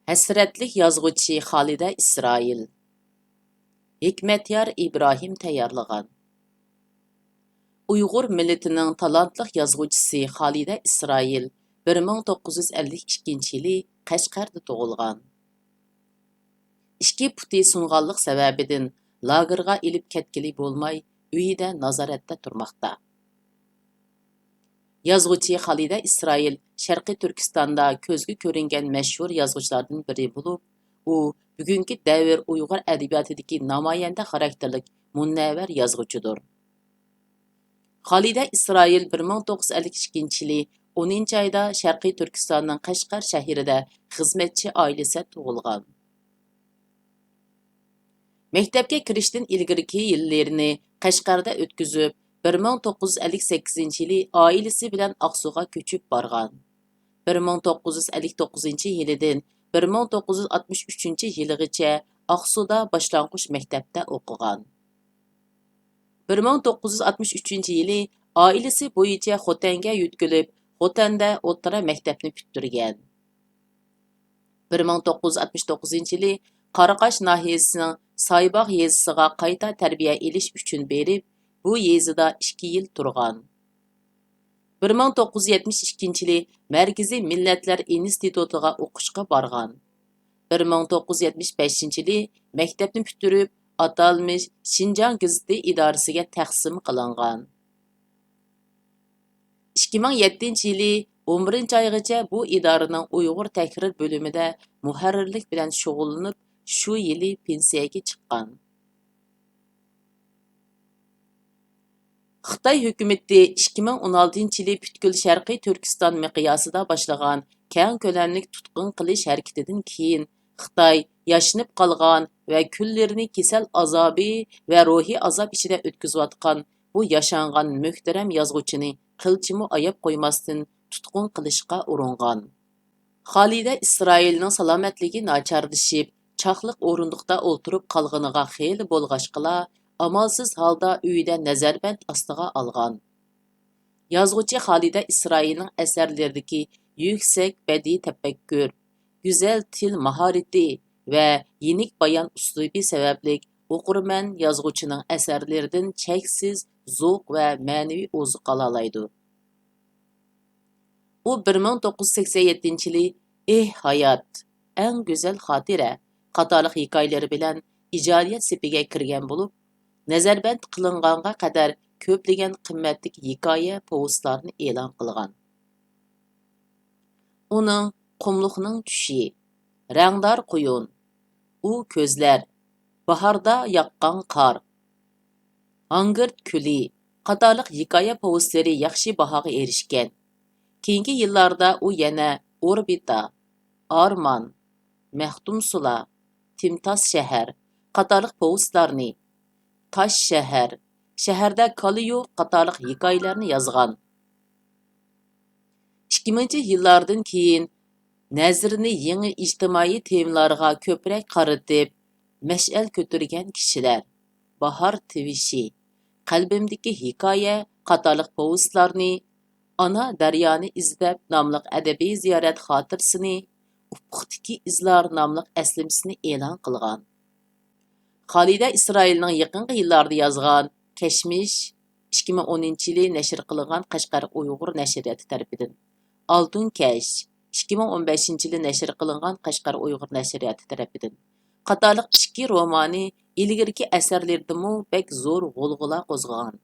Həsrətlik yazğıcı Xalidə İsrail, Hikmətyar İbrahim tayarlığan. Uyğur millətinin talantlıq yazğıcısı Xalidə İsrail 1952 yılı Qashqarda doğulğan. İki puti sunğanlıq səbəbidin lagerga ilib ketkili bolmay, uyida nazaretdə turmaqda. Yazğıcı Xalidə İsrail Şərqi Türkistanda közgü görünген məşhur yazğıcılardan biri bulup, u bugünkü dəvr Uyğur ədəbiyyatidagi namayəndə xarakterlik munəvvər yazğıcıdır. Xalidə İsrail 1952 yılı 10 ayda Şərqi Türkistanның Qashqar şəhərində xizmətçi ailəsə tug'ilgan. Məktəbə kirishdən ilgirki yillərini Qashqarda ötküzüb, 1958 yılı ailesi bilan Aqsuga köçüb barğan. 1959 yılıdan 1963 yılıgacha Aqsuda başlanğıç məktəbdə oxugan. 1963 yılı ailesi boyunca Xotanga yütkülüb, Xotanda o'rta məktəbni bitirgan. 1969 yılı Qaraqash nahiyəsinin Saybaq yezisiga qayta tərbiyə elish üçün berib, bu yezida 2 yil turgan. 1972 yılı Mərkəzi Millətlər İnstitutiga o'qishga bargan. 1975 yılı məktəbni bitirib, atalmış Şinjan Gazeti idorasiga taqsim qilingan. 2007 yılı 11 aygacha bu idoraning Uyg'ur tahrir bo'limida muharrirlik bilan shug'ullanib, shu yili pensiyaga chiqqan. Xitoy hukumati 2016 yılı butkul Sharqiy Turkiston miqyosida boshlagan keng ko'lamlik tutqun qilish harakatidan keyin Xitoy yashinib qolgan va kunlarini kasal azobi va ruhiy azob ichida o'tkazayotgan bu yashangan muhtaram yozuvchini qilchimi ayab qo'ymasdan tutqun qilishga uringan. Xalidə İsrailning salomatligi nacharlashib, chaqliq o'rindiqda o'tirib qolganiga xeyli bo'lg'ashqila, amalsiz holda uyida nazarband ostiga olgan. Yazğıcı Xalidə İsrailning asarlaridagi yuksak badiiy tafakkur, go'zal til mahorati va yenik bayon uslubi sababli o'qirman yazg'uvchining asarlaridan cheksiz zavq va ma'naviy oziq olaydi. U 1987 yılı hayat, eng go'zal xotira qatorliq hikoyalari bilan ijodiyat sepiga kirgan bo'lib, nazarband qilinganға qadar ko'plagan qimmatli hikoya povestlarni e'lon qilgan. Uning Qumluqning tushi, Rangdor quyun, U ko'zlar, Bahorda yoqqan qor, Angırt kuli qatorliq hikoya povestlari yaxshi bahoga erishgan. Keyingi yillarda u yana Orbita, Arman, Maxtum Sula, Timtas shahar qatorliq povestlarni, Tosh shahar, Shaharda Kaliyo qatorliq hikoyalarni yozgan. 2000-yillardan keyin nazarini yangi ijtimoiy temalarga ko'proq qaratib, mash'al ko'targan kishilar, Bahor tivishi, Qalbimdagi hikoya qatorliq povestlarni, Ana daryoni izlab nomli adabiy ziyorat xotirasini, Ufqdagi izlar nomli aslimsini e'lon qilgan. Xalidə İsrailning yaqinqi yillarda yozgan Kashmish 2010 yılı nashr qilingan Qashqar Uyg'ur nashriyati tarafidan, Altun Kash 2015 yılı nashr qilingan Qashqar Uyg'ur nashriyati tarafidan qatorliq 2 romani ilgirki asarlaridimi bek zo'r g'ulg'ula qo'zg'agan.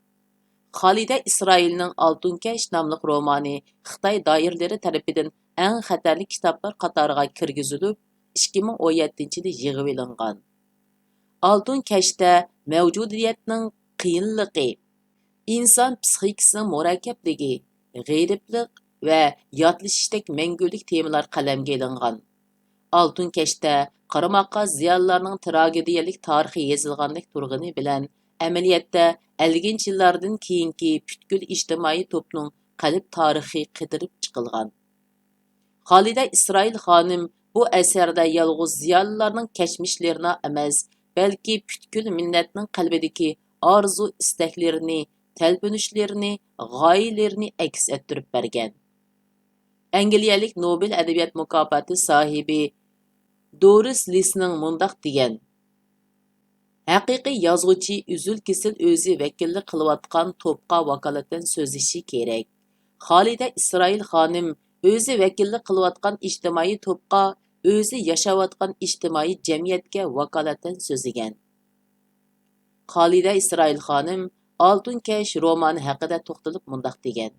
Xalidə İsrailning Altun Kash nomli romani Xitoy doiralari tarafidan eng xatarli kitoblar qatoriga kirgizilib, 2017 yılı yig'ib olingan. Altun Kashda mavjudiyatning qiyinligi, inson psixikasining murakkabligi, g'ayriblik va yodlashishdek mangulik temalar qalamga ilingan. Altun Kashda qaramoqqa ziyonlarning tragediyalik tarixi yozilganlik turg'ini bilan amaliyotda 50 yillardan keyingi butkul ijtimoiy to'pning qalb tarixi qidirib chiqilgan. Xalidə İsrail xonim bu asarda yolg'iz ziyonlarning kashmishlarini emas, balki butkul millatning qalbidagi orzu istaklarini, talpinishlarini, g'oyalarini aks ettirib bergan. Angliyalik Nobel adabiyot mukofoti sohibi Doris Lessning mundaq degan: Haqiqiy yozuvchi üzül-kesil o'zi vakillik qilayotgan to'pqa vakolatan so'zlishi kerak. Xolida Isroil xonim o'zi vakillik qilayotgan ijtimoiy to'pqa, o'zi yashayotgan ijtimoiy jamiyatga vakolatan so'zlagan. Xolida Isroil xonim Oltin kash romani haqida to'xtalib mundaq degan: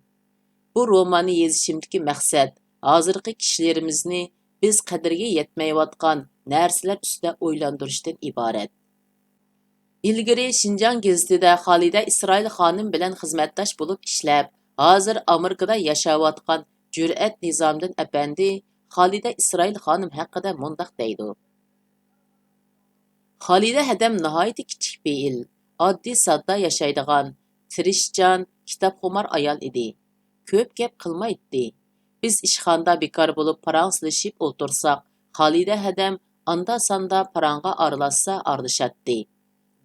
Bu romanni yozishimdagi maqsad hozirgi kishilarimizni biz qadriga yetmayotgan narsalar ustida o'ylantirishdan iborat. İlgari Şinjan gazetida Xolida Isroil xonim bilan xizmatdosh bo'lib ishlab, hozir Amerikada yashayotgan Jur'at Nizomiddin apandi Xolida Isroil xonim haqida mundaq deydi: Xolida hadam nihoyat kichik fe'il, oddiy sodda yashaydigan, tirishchan, kitobxumar ayol edi. Ko'p gap qilmaydi. Biz ishxonada bekor bo'lib paranglashib o'tirsak, Xolida hadam anda-sanda parangga aralashsa aralashadi.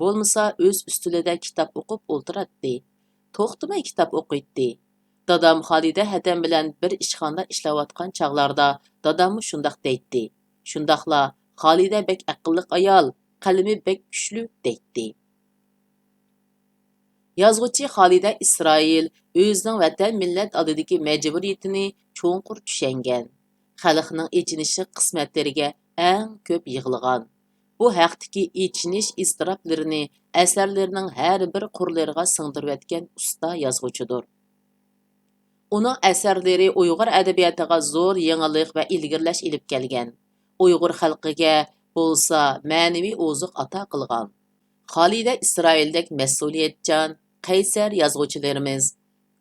Bo'lmasa o'z ustida kitob o'qib o'tiradi. To'xtamay kitob o'qiydi. Dadam Xolida hadam bilan bir ishxonada ishlayotgan chog'larda dadammi shundoq deydi. Shundoqla Xolida bek aqlli ayol, qalbi bek kuchli deydi. Yozuvchi Xolida Isroil o'zining vatan millat oldidagi majburiyatini cho'nqur tushungan. Xalqning echinishi qismatlariga eng ko'p yig'ilgan. Bu haqdagi echinish iztiroblarini asarlarining har bir qurlariga singdirib etgan usta yozuvchidir. Uning asarlari Uyg'ur adabiyotiga zo'r yangilik va ilgirlash ilib kelgan. Uyg'ur xalqiga bo'lsa ma'naviy oziq ato qilgan. Xolida Isroildek mas'uliyatchan, qaysar yozuvchilarimiz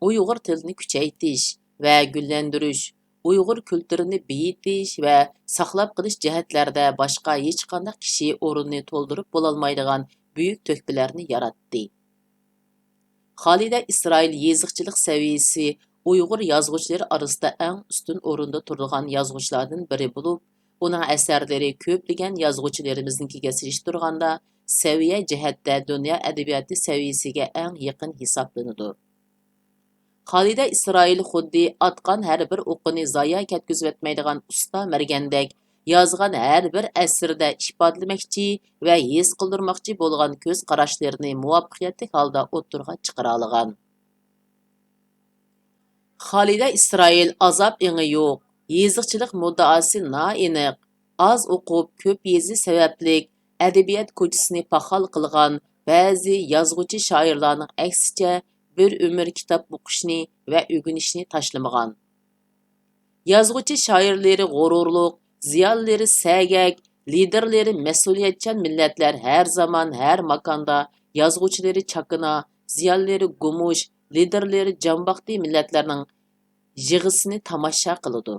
Uyg'ur tilini kuchaytirish va gullantirish, Uyg'ur kulturini beyitish va saqlab qilish jihatlarida boshqa hech qanday kishi o'rinni to'ldirib bo'lolmaydigan buyuk to'hfalarni yaratdi. Xolida Isroil yeziqchilik saviyasi Uyg'ur yozuvchilari orasida eng ustun o'rinda turadigan yozuvchilardan biri bo'lib, uning asarlari ko'plagan yozuvchilarimiznikiga solishtirganda saviya jihatda dunyo adabiyoti saviyasiga eng yaqin hisoblanadi. Xolida Isroil xuddi atqan har bir o'qini zoya ketkizib etmaydigan usta margandek yozgan har bir asrda ifodalamoqchi va his qildirmoqchi bo'lgan ko'z qarashlarini muvaffaqiyatli holda o'ttirg'a chiqara olgan. Xolida Isroil azob ingi yo'q, yeziqchilik muddaosi noaniq, az o'qib ko'p yezi sabablik adabiyot ko'chisini paxol qilgan ba'zi yozuvchi shoirlarning aksicha bir umr kitob o'qishni va o'rganishni tashlamagan. Yozuvchi shoirlari g'ururliq, ziyolilari sagak, liderlari mas'uliyatchan millatlar har zamon, har makonda, yozuvchilari chakana, ziyolilari gumush, liderlari jambaqti millatlarning yig'isini tomosha qiladi.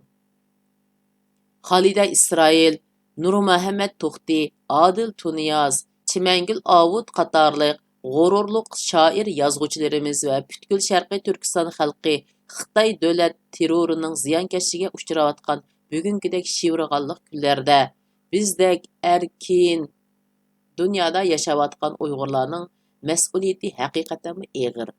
Xolida Isroil, Nur Muhammad To'xti, Adil Tuniyaz, Chimangul Ovud qatorliq g'ururliq shoir yozuvchilarimiz va butkul Sharqiy Turkiston xalqi Xitoy davlat terrorining ziyonkashiga uchrayotgan bugünkidek shivrg'anliq kunlarda bizdek erkin dunyoda yashayotgan Uyg'urlarning mas'uliyati haqiqatan og'ir.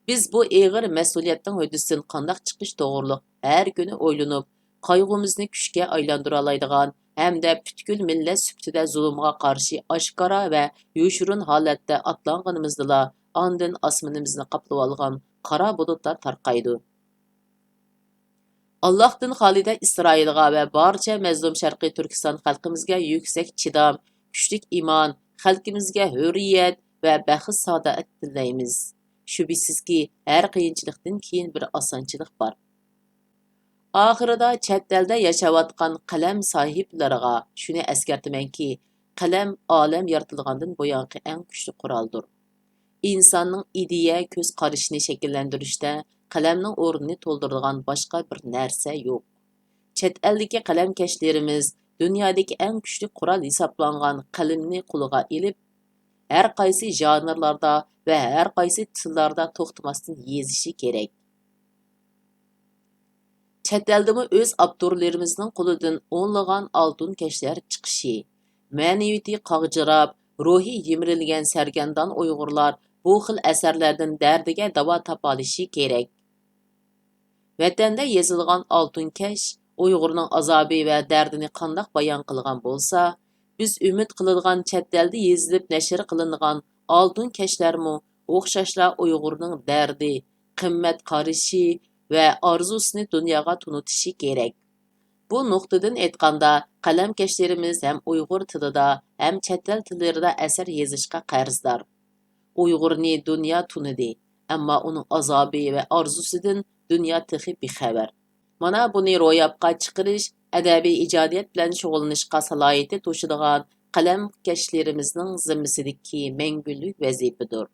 Biz bu og'ir mas'uliyatning huddidan qanday chiqish to'g'riliq har kuni o'ylanib, qayg'umizni kuchga aylantira oladigan hamda butkul millat sifatida zulmga qarshi oshkora va yoshirin holatda atlanganimizda ondan osmonimizni qoplab olgan qora bulutlar tarqaydi. Allohdan Xolida Isroilga va barcha mazlum Sharqiy Turkiston xalqimizga yuksak chidam, kuchlik iymon, xalqimizga hurriyat va baxt saodat tilaymiz. Shubhisizki, har qiyinchilikdan keyin bir osonchilik bor. Oxirida chet elda yashayotgan qalam sohiblariga shuni eskartamanki, qalam olam yaratilgandan buyongi eng kuchli quroldir. İnsanning ideya ko'z qarashini shakllantirishda qalamning o'rnini to'ldiradigan boshqa bir narsa yo'q. Chet eldagi qalamkashlarimiz dunyodagi eng kuchli qurol hisoblangan qalamni qo'liga olib, har qaysi janrlarda va har qaysi tillarda to'xtamasdan yezishi kerak. Chet eldimi o'z avtorlarimizning qo'lidan o'nlagan oltin kashlar chiqishi, ma'naviyati qag'jirab, ruhi yemirilgan sargardon Uyg'urlar bu xil asarlardan dardiga davo topa olishi kerak. Vatanda yozilgan oltin kash Uyg'urning azobi va dardini qandoq bayon qilgan bo'lsa, biz umid qiladigan chet elda yezilib nashr qilingan oltin kashlarmi o'xshashla Uyg'urning dardi, qimmat qarishi va orzusini dunyoga tunutishi kerak. Bu nuqtadan aytganda, qalamkashlarimiz ham Uyg'ur tilida, ham chet el tillarida asar yozishga qarzdor. Uyg'urni dunyo tunidi, ammo uning azobi va orzusidan dunyo texi bexabar. Mana buni ro'yobga chiqarish adabiy ijodiyat bilan shug'ullanishga salohiyati to'shadigan qalamkashlarimizning zimmasidagi mangulik vazifadir.